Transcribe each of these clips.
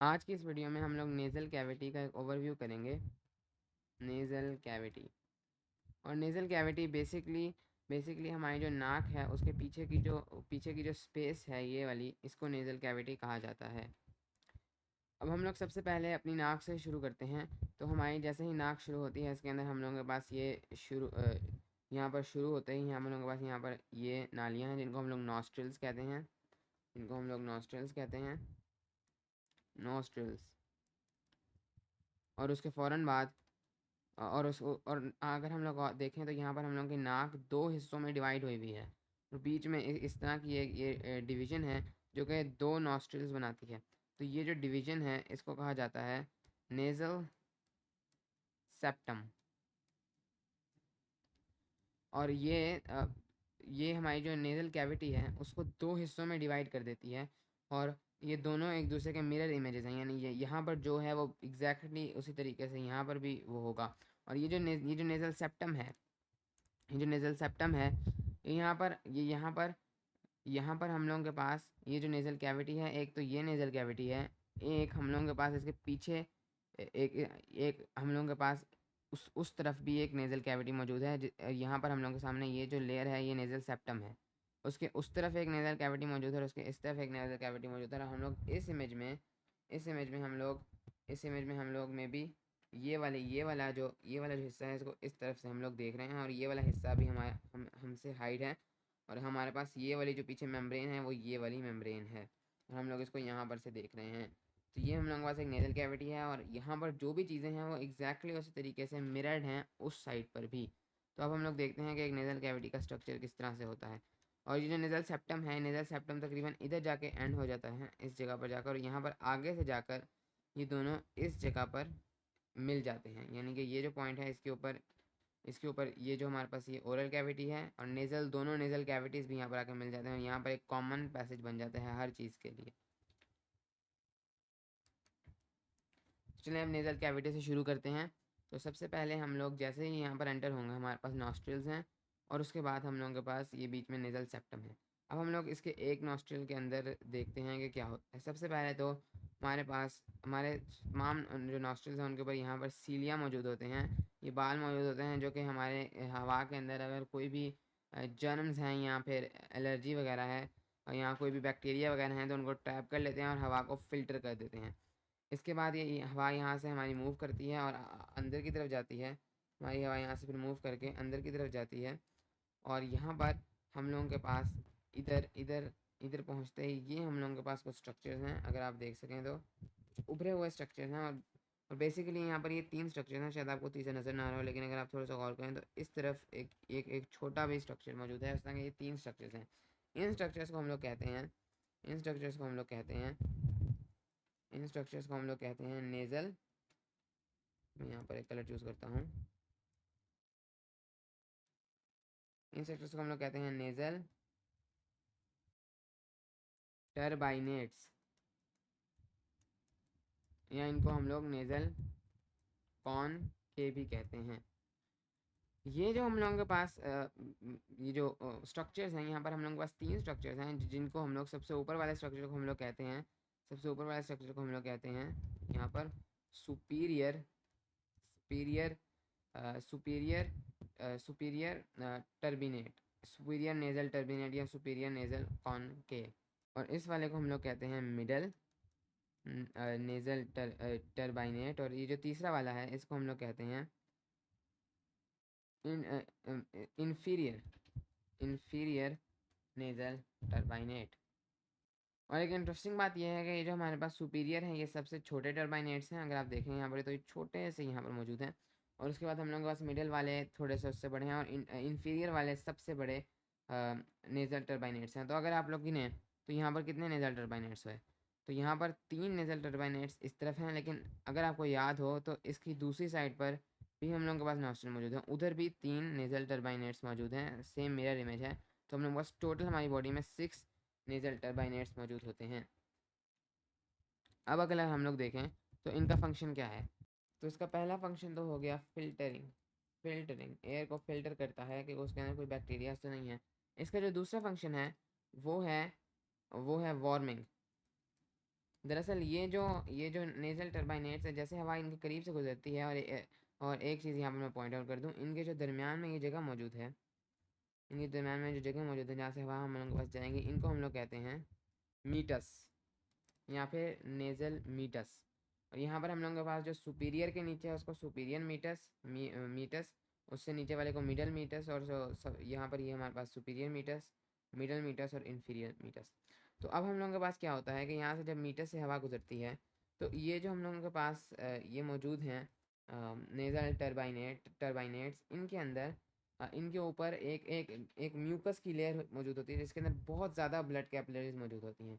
आज की इस वीडियो में हम लोग नेज़ल कैविटी का एक ओवरव्यू करेंगे। नेज़ल कैविटी और नेज़ल कैविटी बेसिकली हमारी जो नाक है उसके पीछे की जो स्पेस है, ये वाली, इसको नेज़ल कैविटी कहा जाता है। अब हम लोग सबसे पहले अपनी नाक से शुरू करते हैं। तो हमारी जैसे ही नाक शुरू होती है, इसके अंदर हम लोगों के पास यहाँ पर शुरू होते ही हम लोगों के पास यहाँ पर ये नालियाँ हैं जिनको हम लोग नॉस्ट्रल्स कहते हैं। नॉस्ट्रल्स। और उसके फ़ौरन बाद और अगर हम लोग देखें तो यहाँ पर हम लोग की नाक दो हिस्सों में डिवाइड हुई हुई है और बीच में इस तरह की ये डिवीज़न है जो कि दो नॉस्ट्रल्स बनाती है। तो ये जो डिवीज़न है इसको कहा जाता है नेज़ल सेप्टम। और ये हमारी जो नेज़ल कैविटी है उसको दो हिस्सों में डिवाइड कर देती है। और ये दोनों एक दूसरे के मिरर इमेजेस हैं, यानी ये यहाँ पर जो है वो एग्जैक्टली उसी तरीके से यहाँ पर भी वो होगा। और ये जो नेज़ल सेप्टम है, ये जो नेज़ल सेप्टम है, यहाँ पर हम लोगों के पास ये जो नेज़ल कैविटी है, एक तो ये नेज़ल कैविटी है, एक हम लोगों के पास इसके पीछे एक एक हम लोगों के पास उस तरफ भी एक नेज़ल कैविटी मौजूद है। यहाँ पर हम लोगों के सामने ये जो लेयर है ये नेज़ल सेप्टम है, उसके उस तरफ एक नेज़ल कैविटी मौजूद है और उसके इस तरफ एक नेज़ल कैविटी मौजूद है। और हम लोग इस इमेज में हम लोग में भी ये वाला जो हिस्सा है इसको इस तरफ से हम लोग देख रहे हैं और ये वाला हिस्सा भी हमसे हाइड है। और हमारे पास ये वाली जो पीछे मेम्ब्रेन है वो ये वाली मेम्ब्रेन है और हम लोग इसको यहाँ पर से देख रहे हैं। तो ये हम लोगों के पास एक नेज़ल कैविटी है और यहाँ पर जो भी चीज़ें हैं वो एग्जैक्टली उसी तरीके से मिरर्ड हैं उस साइड पर भी। तो अब हम लोग देखते हैं कि एक नेज़ल कैविटी का स्ट्रक्चर किस तरह से होता है। और ये जो नेज़ल सेप्टम है, नेज़ल सेप्टम तकरीबन इधर जाके एंड हो जाता है, इस जगह पर जाकर, और यहाँ पर आगे से जाकर ये दोनों इस जगह पर मिल जाते हैं। यानी कि ये जो पॉइंट है इसके ऊपर ये जो हमारे पास ये ओरल कैविटी है और दोनों नेज़ल कैविटीज़ भी यहाँ पर आकर मिल जाते हैं और यहाँ पर एक कॉमन पैसेज बन जाता है हर चीज़ के लिए। चलिए अब नेज़ल कैविटी से शुरू करते हैं। तो सबसे पहले हम लोग जैसे ही यहाँ पर एंटर होंगे हमारे पास नॉस्ट्रल्स हैं और उसके बाद हम लोगों के पास ये बीच में नेज़ल सेप्टम है। अब हम लोग इसके एक नॉस्ट्रल के अंदर देखते हैं कि क्या होता है। सबसे पहले तो हमारे तमाम जो नॉस्ट्रल्स हैं उनके ऊपर यहाँ पर सीलिया मौजूद होते हैं, ये बाल मौजूद होते हैं जो कि हमारे हवा के अंदर अगर कोई भी जर्म्स हैं या फिर एलर्जी वगैरह है और यहाँ कोई भी बैक्टीरिया वगैरह हैं तो उनको ट्रैप कर लेते हैं और हवा को फ़िल्टर कर देते हैं। इसके बाद ये हवा यहाँ से हमारी मूव करती है और अंदर की तरफ जाती है। हमारी हवा यहाँ से फिर मूव करके अंदर की तरफ जाती है और यहाँ पर हम लोगों के पास इधर इधर इधर पहुँचते ही ये हम लोगों के पास कुछ स्ट्रक्चर्स हैं, अगर आप देख सकें तो उभरे हुए स्ट्रक्चर्स हैं। और बेसिकली यहाँ पर ये तीन स्ट्रक्चर्स हैं, शायद आपको तीसरा नज़र ना आ रहा हो, लेकिन अगर आप थोड़ा सा गौर करें तो इस तरफ एक छोटा भी स्ट्रक्चर मौजूद है। इस तरह के ये तीन स्ट्रक्चर्स हैं। इन स्ट्रक्चर्स को हम लोग कहते हैं इन स्ट्रक्चर्स को हम लोग कहते हैं इन स्ट्रक्चर्स को हम लोग कहते हैं नेज़ल। मैं यहाँ पर एक कलर चूज़ करता हूँ। इन स्ट्रक्चर्स को हम लोग कहते हैं नेज़ल टर्बाइनेट्स, या इनको हम लोग नेज़ल कॉन के भी कहते हैं। ये जो हम लोगों के पास ये जो स्ट्रक्चर्स हैं, यहाँ पर हम लोगों के पास तीन स्ट्रक्चर्स हैं जिनको हम लोग सबसे ऊपर वाले स्ट्रक्चर को हम लोग कहते हैं यहाँ पर superior superior superior superior turbinate, superior nasal turbinate या सुपीरियर नेज़ल कॉनकेव। और इस वाले को हम लोग कहते हैं मिडल नेज़ल टर्बाइनेट। और ये जो तीसरा वाला है इसको हम लोग कहते हैं इंफीरियर इंफीरियर नेज़ल टर्बाइनेट। और एक इंटरेस्टिंग बात यह है कि ये जो हमारे पास सुपीरियर हैं ये सबसे छोटे टर्बाइनेट्स हैं। अगर आप देखें यहाँ पर तो ये छोटे से यहाँ पर मौजूद हैं। और उसके बाद हम लोगों के पास मिडल वाले थोड़े से उससे बड़े हैं और इंफीरियर वाले सबसे बड़े नेज़ल टर्बाइनेट्स हैं। तो अगर आप लोग गिने तो यहाँ पर कितने नेज़ल टर्बाइनेट्स हुए, तो यहाँ पर तीन नेज़ल टर्बाइनेट्स इस तरफ हैं। लेकिन अगर आपको याद हो तो इसकी दूसरी साइड पर भी हम लोगों के पास नॉस्ट्रल मौजूद हैं, उधर भी तीन नेज़ल टर्बाइनेट्स मौजूद हैं, सेम मिरर इमेज है। तो हम लोग बस टोटल हमारी बॉडी में 6 नेज़ल टर्बाइनेट्स मौजूद होते हैं। अब अगर हम लोग देखें तो इनका फंक्शन क्या है, तो इसका पहला फंक्शन तो हो गया फिल्टरिंग। एयर को फिल्टर करता है कि उसके अंदर कोई बैक्टीरिया तो नहीं है। इसका जो दूसरा फंक्शन है वो है वार्मिंग। दरअसल ये जो नेज़ल टर्बाइनेट्स है, जैसे हवा इनके करीब से गुजरती है, और एक चीज़ यहाँ पर मैं पॉइंट आउट कर दूँ, इनके जो दरमियान में ये जगह मौजूद है, इनके दरमियान में जो जगह मौजूद है जहाँ से हवा हम लोगों के पास जाएंगी, इनको हम लोग कहते हैं मीटस या फिर नेज़ल मीटस। और यहाँ पर हम लोगों के पास जो सुपीरियर के नीचे है उसको सुपीरियर मीटस, उससे नीचे वाले को मिडल मीटस, और यहाँ पर ये हमारे पास सुपीरियर मीटस, मिडल मीटस और इन्फीरियर मीटस। तो अब हम लोगों के पास क्या होता है कि यहाँ से जब मीटस से हवा गुजरती है, तो ये जो हम लोगों के पास ये मौजूद हैं नेज़ल टर्बाइनेट्स, इनके अंदर इनके ऊपर एक एक एक म्यूकस की लेयर मौजूद होती है, जिसके अंदर बहुत ज़्यादा ब्लड कैपिलरीज मौजूद होती हैं।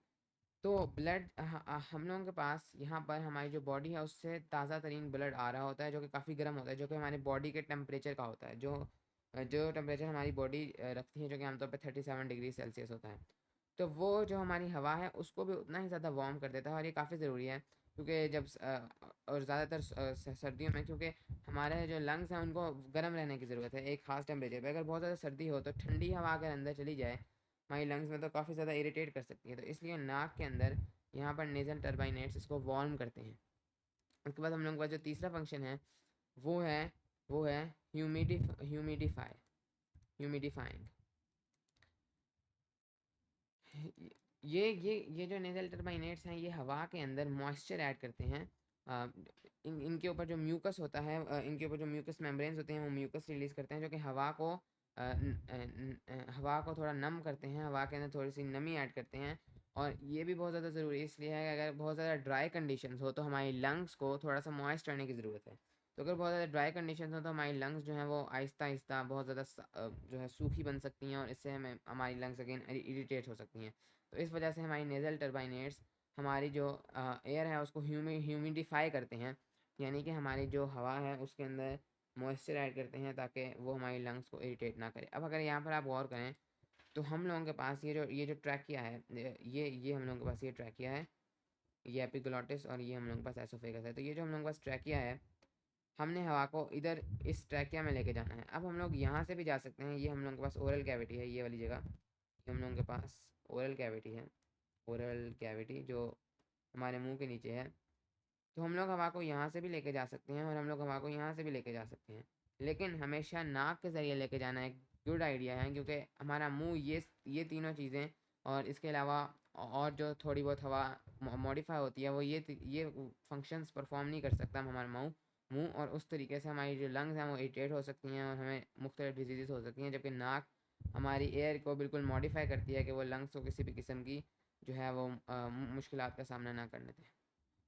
तो ब्लड हम लोगों के पास यहाँ पर हमारी जो बॉडी है उससे ताज़ा तरीन ब्लड आ रहा होता है, जो कि काफ़ी गर्म होता है, जो कि हमारी बॉडी के टेम्परेचर का होता है, जो टेम्परेचर हमारी बॉडी रखती है, जो कि आमतौर पे 37 डिग्री सेल्सियस होता है। तो वो जो हमारी हवा है उसको भी उतना ही ज़्यादा वार्म कर देता है, और ये काफ़ी ज़रूरी है, क्योंकि और ज़्यादातर सर्दियों में, क्योंकि हमारे जो लंग्स हैं उनको गर्म रहने की ज़रूरत है एक ख़ास टेम्परेचर पे। अगर बहुत ज़्यादा सर्दी हो तो ठंडी हवा अगर अंदर चली जाए हमारी लंग्स में, तो काफ़ी ज़्यादा इरिटेट कर सकती है। तो इसलिए नाक के अंदर यहाँ पर नेज़ल टर्बाइनेट्स इसको वार्म करते हैं। उसके बाद हम लोगों का जो तीसरा फंक्शन है वो है वो है ह्यूमिडिफाइंग। ये जो नेज़ल टर्बाइनेट्स हैं ये हवा के अंदर मॉइस्चर ऐड करते हैं। इनके ऊपर जो म्यूकस होता है, इनके ऊपर जो म्यूकस मेम्ब्रेन्स होते हैं वो म्यूकस रिलीज़ करते हैं, जो कि हवा को थोड़ा नम करते हैं, हवा के अंदर थोड़ी सी नमी ऐड करते हैं। और ये भी बहुत ज़्यादा ज़रूरी इसलिए है कि अगर बहुत ज़्यादा ड्राई कंडीशंस हो तो हमारी लंग्स को थोड़ा सा मॉइस्ट करने की ज़रूरत है। तो अगर बहुत ज़्यादा ड्राई कंडीशंस हो तो हमारी लंग्स जो हैं वो आहिस्ता आहिस्ता बहुत ज़्यादा जो है सूखी बन सकती हैं, और इससे हमारी लंग्स अगेन इरिटेट हो सकती हैं। तो इस वजह से हमारी नेज़ल टर्बाइनेट्स हमारी जो एयर है उसको ह्यूमिडिफाई करते हैं, यानी कि हमारी जो हवा है उसके अंदर मॉइस्चर ऐड करते हैं ताकि वो हमारी लंग्स को इरिटेट ना करे। अब अगर यहाँ पर आप गौर करें तो हम लोगों के पास ये जो ट्रैकिया है, ये हम लोगों के पास ये ट्रैकिया है, ये एपिग्लॉटिस, और ये हम लोगों के पास एसोफेगस है। तो ये जो हम लोगों के पास ट्रैकिया है, हमने हवा को इधर इस ट्रैकिया में लेके जाना है। अब हम लोग यहाँ से भी जा सकते हैं, ये हम लोगों के पास ओरल कैविटी है, ये वाली जगह, ये हम लोगों के पास ओरल कैविटी है, ओरल कैविटी जो हमारे मुंह के नीचे है। तो हम लोग हवा को यहाँ से भी लेके जा सकते हैं, और हम लोग हवा को यहाँ से भी लेके जा सकते हैं, लेकिन हमेशा नाक के ज़रिए लेके जाना एक गुड आइडिया है, क्योंकि हमारा मुंह ये तीनों चीज़ें, और इसके अलावा और जो थोड़ी बहुत हवा मॉडिफाई होती है वो ये फंक्शंस परफॉर्म नहीं कर सकता हमारा मुंह मुंह और उस तरीके से हमारी जो लंग्स हैं वो इरिटेट हो सकती हैं, और हमें मुख्तलिफ डिजीज़ हो सकती हैं, जबकि नाक हमारी एयर को बिल्कुल मॉडिफाई करती है कि वो लंग्स को किसी भी किस्म की जो है वो मुश्किलात का सामना ना करने दें।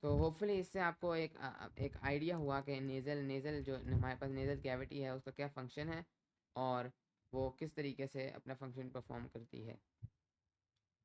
तो होपफुली इससे आपको एक आइडिया हुआ कि नेज़ल नेज़ल जो हमारे पास नेज़ल कैविटी है उसका क्या फ़ंक्शन है, और वो किस तरीके से अपना फ़ंक्शन परफॉर्म करती है।